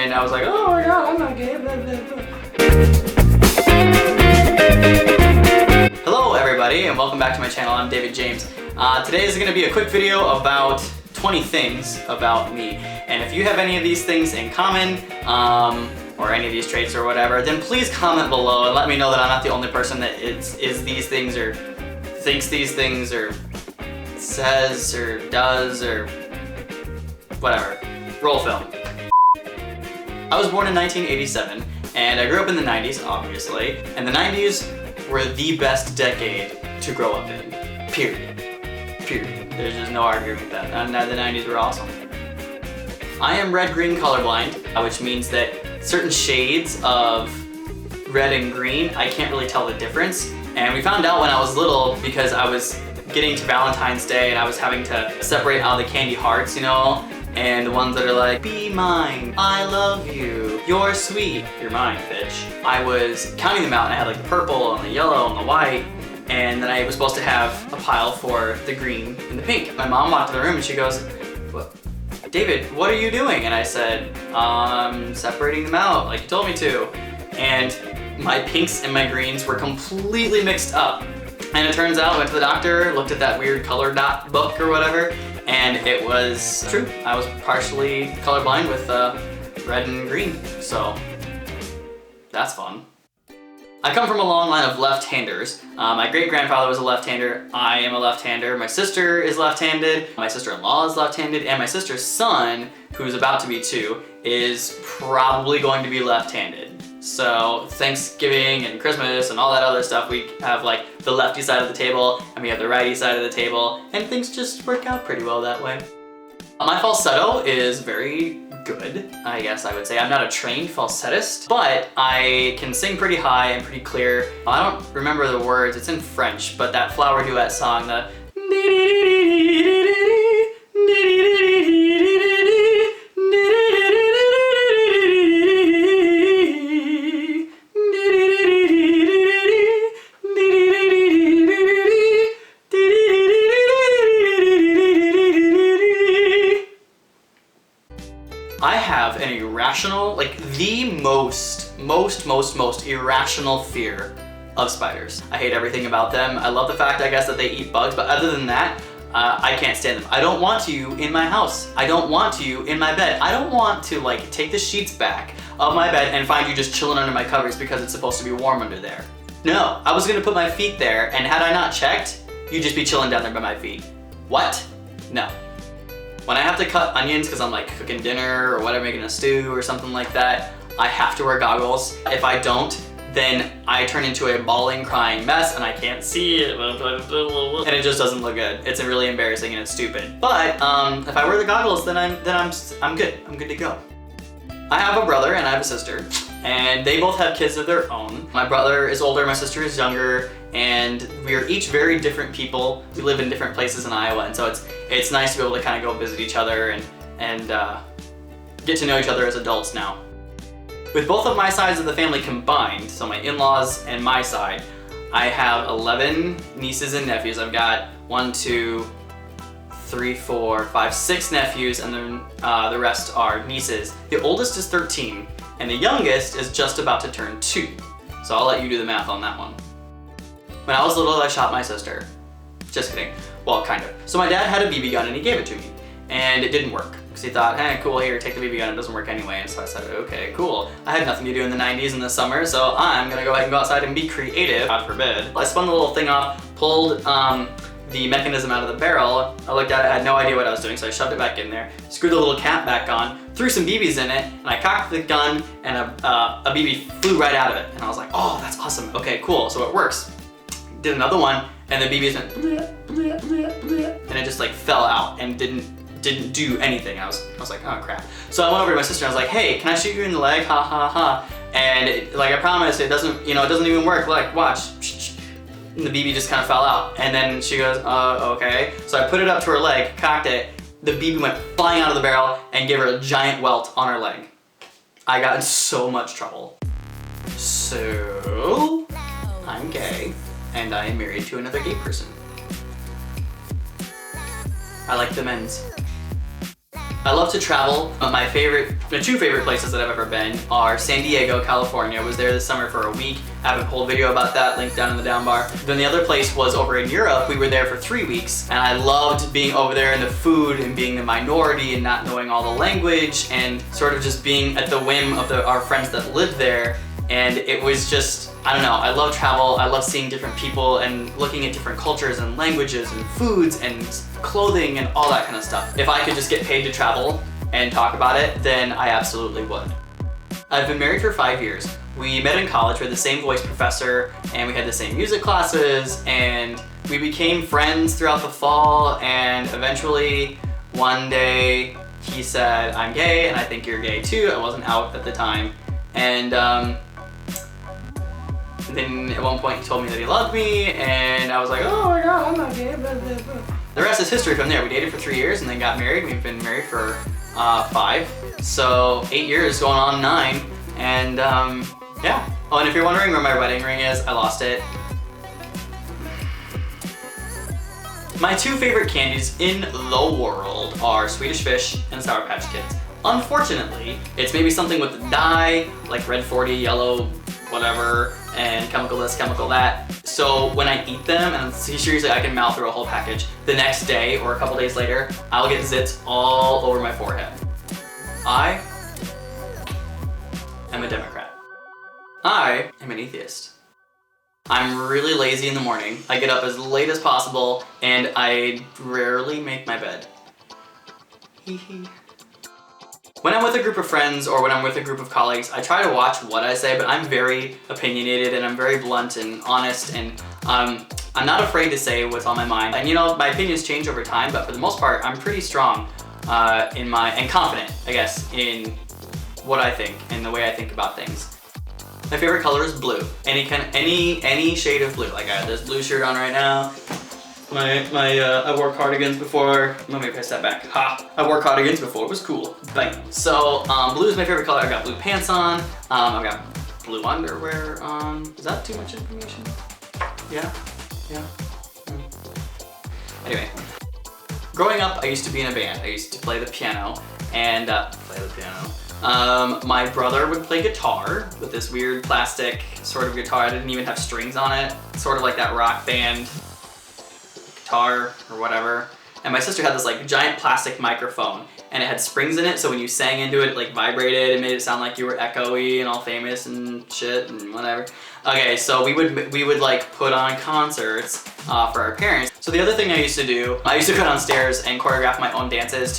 and I was like, oh my god, I'm not gay. Hello everybody, and welcome back to my channel. I'm David James. Today is going to be a quick video about 20 things about me. And if you have any of these things in common, or any of these traits or whatever, then please comment below and let me know that I'm not the only person that is these things, or thinks these things, or says, or does, or whatever. Roll film. I was born in 1987, and I grew up in the 90s, obviously. And the 90s were the best decade to grow up in. Period. Period. There's just no arguing with that. And the 90s were awesome. I am red-green colorblind, which means that certain shades of red and green, I can't really tell the difference. And we found out when I was little because I was getting to Valentine's Day and I was having to separate out the candy hearts, you know? And the ones that are like, be mine, I love you, you're sweet, you're mine, bitch. I was counting them out and I had like the purple and the yellow and the white, and then I was supposed to have a pile for the green and the pink. My mom walked in the room and she goes, "What? David, what are you doing?" And I said, separating them out like you told me to. And my pinks and my greens were completely mixed up. And it turns out I went to the doctor, looked at that weird color dot book or whatever, and it was true. I was partially colorblind with red and green, so that's fun. I come from a long line of left-handers. My great-grandfather was a left-hander. I am a left-hander. My sister is left-handed. My sister-in-law is left-handed. And my sister's son, who's about to be 2, is probably going to be left-handed. So Thanksgiving and Christmas and all that other stuff, we have like the lefty side of the table and we have the righty side of the table, and things just work out pretty well that way. My falsetto is very good, I guess I would say. I'm not a trained falsettist, but I can sing pretty high and pretty clear. I don't remember the words, it's in French, but that flower duet song, the I have an irrational, like the most irrational fear of spiders. I hate everything about them. I love the fact, I guess, that they eat bugs, but other than that, I can't stand them. I don't want you in my house. I don't want you in my bed. I don't want to like take the sheets back of my bed and find you just chilling under my covers because it's supposed to be warm under there. No, I was gonna put my feet there, and had I not checked, you'd just be chilling down there by my feet. What? No. When I have to cut onions because I'm like cooking dinner or whatever, making a stew or something like that, I have to wear goggles. If I don't, then I turn into a bawling, crying mess and I can't see it. And it just doesn't look good. It's really embarrassing and it's stupid. But if I wear the goggles, then I'm good. I'm good to go. I have a brother and I have a sister, and they both have kids of their own. My brother is older, my sister is younger, and we are each very different people. We live in different places in Iowa, and so it's nice to be able to kind of go visit each other and get to know each other as adults now. With both of my sides of the family combined, so my in-laws and my side, I have 11 nieces and nephews. I've got 1, 2, 3, 4, 5, 6 nephews, and then the rest are nieces. The oldest is 13, and the youngest is just about to turn 2. So I'll let you do the math on that one. When I was little, I shot my sister. Just kidding. Well, kind of. So my dad had a BB gun and he gave it to me. And it didn't work. Because he thought, hey, cool, here, take the BB gun, it doesn't work anyway. And so I said, okay, cool. I had nothing to do in the 90s in the summer, so I'm gonna go ahead and go outside and be creative, God forbid. I spun the little thing off, pulled the mechanism out of the barrel. I looked at it, I had no idea what I was doing, so I shoved it back in there, screwed the little cap back on, threw some BBs in it, and I cocked the gun, and a BB flew right out of it. And I was like, oh, that's awesome. Okay, cool, so it works. Did another one, and the BBs went bleh, bleh, bleh, bleh, and it just like fell out and didn't do anything. I was like, oh crap. So I went over to my sister and I was like, hey, can I shoot you in the leg? Ha ha ha. And like I promised, it doesn't even work. Like, watch. And the BB just kind of fell out. And then she goes, okay. So I put it up to her leg, cocked it. The BB went flying out of the barrel and gave her a giant welt on her leg. I got in so much trouble. So, I'm gay, and I am married to another gay person. I like the men's. I love to travel, but the two favorite places that I've ever been are San Diego, California. I was there this summer for a week. I have a whole video about that linked down in the down bar. Then the other place was over in Europe. We were there for 3 weeks, and I loved being over there and the food and being the minority and not knowing all the language and sort of just being at the whim of our friends that lived there. And it was just, I don't know, I love travel, I love seeing different people and looking at different cultures and languages and foods and clothing and all that kind of stuff. If I could just get paid to travel and talk about it, then I absolutely would. I've been married for 5 years. We met in college, we had the same voice professor, and we had the same music classes, and we became friends throughout the fall, and eventually, one day, he said, I'm gay, and I think you're gay too. I wasn't out at the time. And then at one point he told me that he loved me, and I was like, oh my god, I'm not gay, blah, blah, blah. The rest is history from there. We dated for 3 years and then got married. We've been married for 5. So 8 years going on 9. And yeah. Oh, and if you're wondering where my wedding ring is, I lost it. My 2 favorite candies in the world are Swedish Fish and Sour Patch Kids. Unfortunately, it's maybe something with the dye, like red 40, yellow, whatever, and chemical this, chemical that. So when I eat them, and seriously I can mouth through a whole package, the next day or a couple days later, I'll get zits all over my forehead. I am a Democrat. I am an atheist. I'm really lazy in the morning. I get up as late as possible, and I rarely make my bed. Hee hee. When I'm with a group of friends or when I'm with a group of colleagues, I try to watch what I say, but I'm very opinionated and I'm very blunt and honest, and I'm not afraid to say what's on my mind. And you know, my opinions change over time, but for the most part, I'm pretty strong and confident, I guess, in what I think and the way I think about things. My favorite color is blue. Any shade of blue. Like I have this blue shirt on right now. I wore cardigans before. Let me press that back. Ha! I wore cardigans before it was cool. Bang. So blue is my favorite color. I've got blue pants on. I've got blue underwear on. Is that too much information? Yeah. Yeah. Anyway, growing up, I used to be in a band. I used to play the piano and my brother would play guitar with this weird plastic sort of guitar. I didn't even have strings on it. Sort of like that rock band guitar or whatever. And my sister had this like giant plastic microphone and it had springs in it, so when you sang into it, it like vibrated and made it sound like you were echoey and all famous and shit and whatever. Okay, so we would like put on concerts for our parents. So the other thing I used to do, I used to go downstairs and choreograph my own dances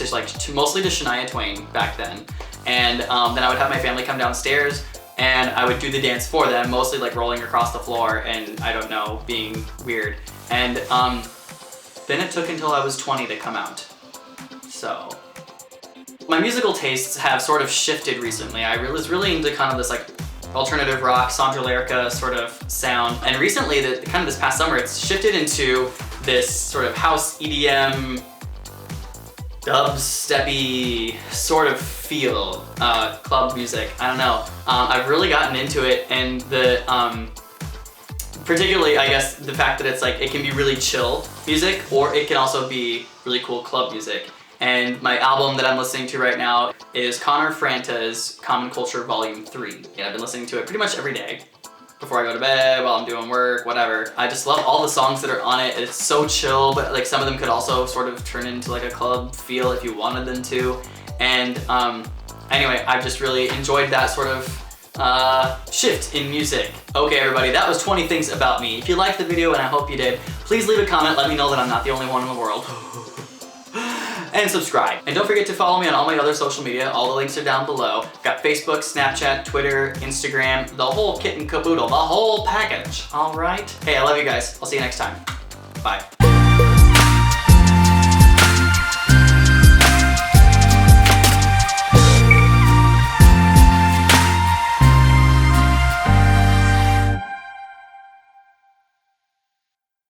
mostly to Shania Twain back then. And then I would have my family come downstairs and I would do the dance for them, mostly like rolling across the floor and I don't know, being weird. And then it took until I was 20 to come out. So my musical tastes have sort of shifted recently. I was really into kind of this like alternative rock, Sandra Lyrica sort of sound. And recently, kind of this past summer, it's shifted into this sort of house EDM, dubsteppy sort of feel, club music. I don't know. I've really gotten into it, and particularly, I guess, the fact that it's like, it can be really chill music, or it can also be really cool club music. And my album that I'm listening to right now is Connor Franta's Common Culture Volume 3. And I've been listening to it pretty much every day. Before I go to bed, while I'm doing work, whatever. I just love all the songs that are on it. It's so chill, but like some of them could also sort of turn into like a club feel if you wanted them to. And anyway, I've just really enjoyed that sort of shift in music. Okay everybody, that was 20 things about me. If you liked the video, and I hope you did, please leave a comment, let me know that I'm not the only one in the world. And subscribe. And don't forget to follow me on all my other social media. All the links are down below. I've got Facebook, Snapchat, Twitter, Instagram, the whole kit and caboodle, the whole package. All right? Hey, I love you guys. I'll see you next time. Bye.